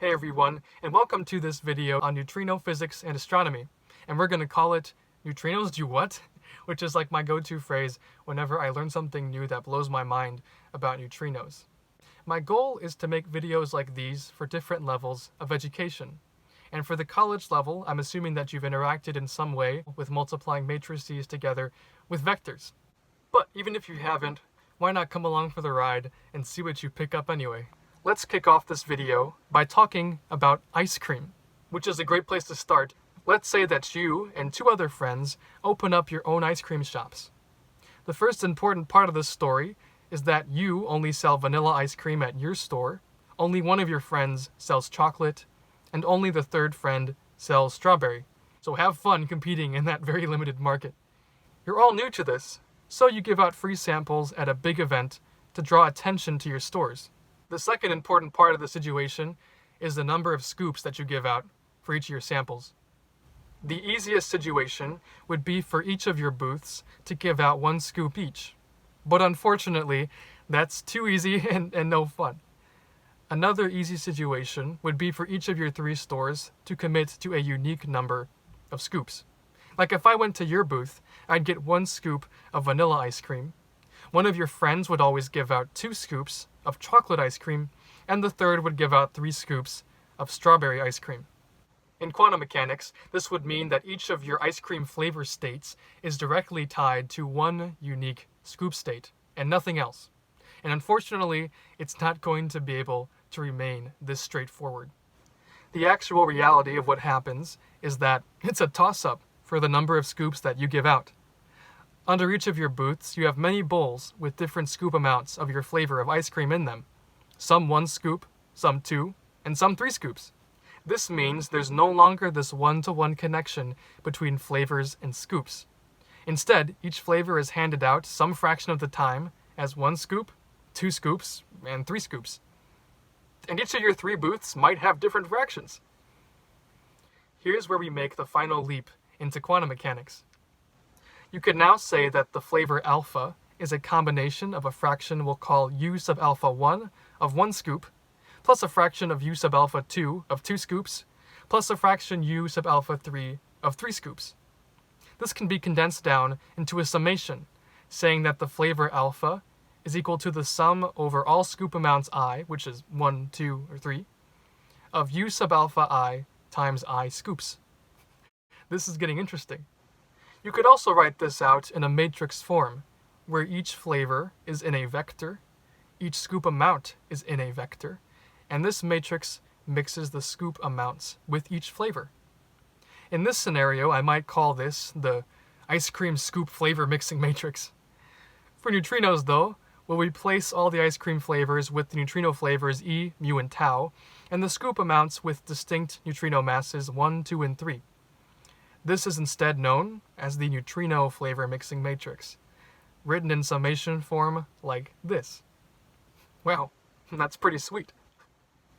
Hey everyone, and welcome to this video on neutrino physics and astronomy. And we're going to call it Neutrinos Do What? Which is like my go-to phrase whenever I learn something new that blows my mind about neutrinos. My goal is to make videos like these for different levels of education. And for the college level, I'm assuming that you've interacted in some way with multiplying matrices together with vectors. But even if you haven't, why not come along for the ride and see what you pick up anyway? Let's kick off this video by talking about ice cream, which is a great place to start. Let's say that you and two other friends open up your own ice cream shops. The first important part of this story is that you only sell vanilla ice cream at your store, only one of your friends sells chocolate, and only the third friend sells strawberry. So have fun competing in that very limited market. You're all new to this, so you give out free samples at a big event to draw attention to your stores. The second important part of the situation is the number of scoops that you give out for each of your samples. The easiest situation would be for each of your booths to give out one scoop each. But unfortunately, that's too easy and no fun. Another easy situation would be for each of your 3 stores to commit to a unique number of scoops. Like if I went to your booth, I'd get 1 scoop of vanilla ice cream. One of your friends would always give out 2 scoops of chocolate ice cream, and the third would give out 3 scoops of strawberry ice cream. In quantum mechanics, this would mean that each of your ice cream flavor states is directly tied to one unique scoop state, and nothing else. And unfortunately, it's not going to be able to remain this straightforward. The actual reality of what happens is that it's a toss-up for the number of scoops that you give out. Under each of your booths, you have many bowls with different scoop amounts of your flavor of ice cream in them. Some 1 scoop, some 2, and some 3 scoops. This means there's no longer this one-to-one connection between flavors and scoops. Instead, each flavor is handed out some fraction of the time as 1 scoop, 2 scoops, and 3 scoops. And each of your 3 booths might have different fractions. Here's where we make the final leap into quantum mechanics. You could now say that the flavor alpha is a combination of a fraction we'll call u sub alpha 1 of 1 scoop, plus a fraction of u sub alpha 2 of 2 scoops, plus a fraction u sub alpha 3 of 3 scoops. This can be condensed down into a summation, saying that the flavor alpha is equal to the sum over all scoop amounts I, which is 1, 2, or 3, of u sub alpha I times I scoops. This is getting interesting. You could also write this out in a matrix form, where each flavor is in a vector, each scoop amount is in a vector, and this matrix mixes the scoop amounts with each flavor. In this scenario, I might call this the ice cream scoop flavor mixing matrix. For neutrinos, though, we'll replace all the ice cream flavors with the neutrino flavors E, mu, and tau, and the scoop amounts with distinct neutrino masses 1, 2, and 3. This is instead known as the neutrino flavor mixing matrix, written in summation form like this. Wow, that's pretty sweet.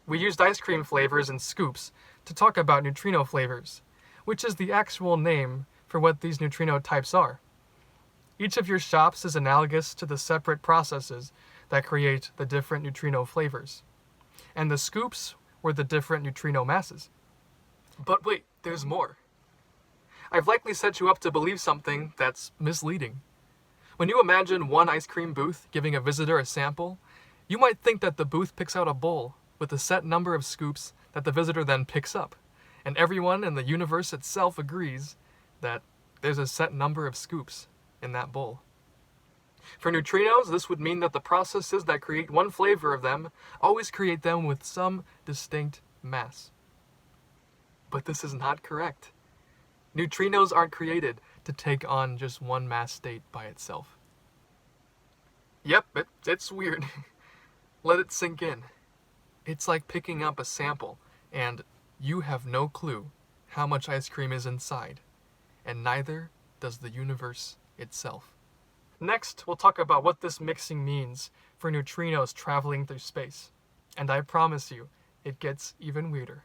We used ice cream flavors and scoops to talk about neutrino flavors, which is the actual name for what these neutrino types are. Each of your shops is analogous to the separate processes that create the different neutrino flavors, and the scoops were the different neutrino masses. But wait, there's more. I've likely set you up to believe something that's misleading. When you imagine one ice cream booth giving a visitor a sample, you might think that the booth picks out a bowl with a set number of scoops that the visitor then picks up, and everyone in the universe itself agrees that there's a set number of scoops in that bowl. For neutrinos, this would mean that the processes that create one flavor of them always create them with some distinct mass. But this is not correct. Neutrinos aren't created to take on just one mass state by itself. Yep, it's weird. Let it sink in. It's like picking up a sample, and you have no clue how much ice cream is inside, and neither does the universe itself. Next, we'll talk about what this mixing means for neutrinos traveling through space, and I promise you, it gets even weirder.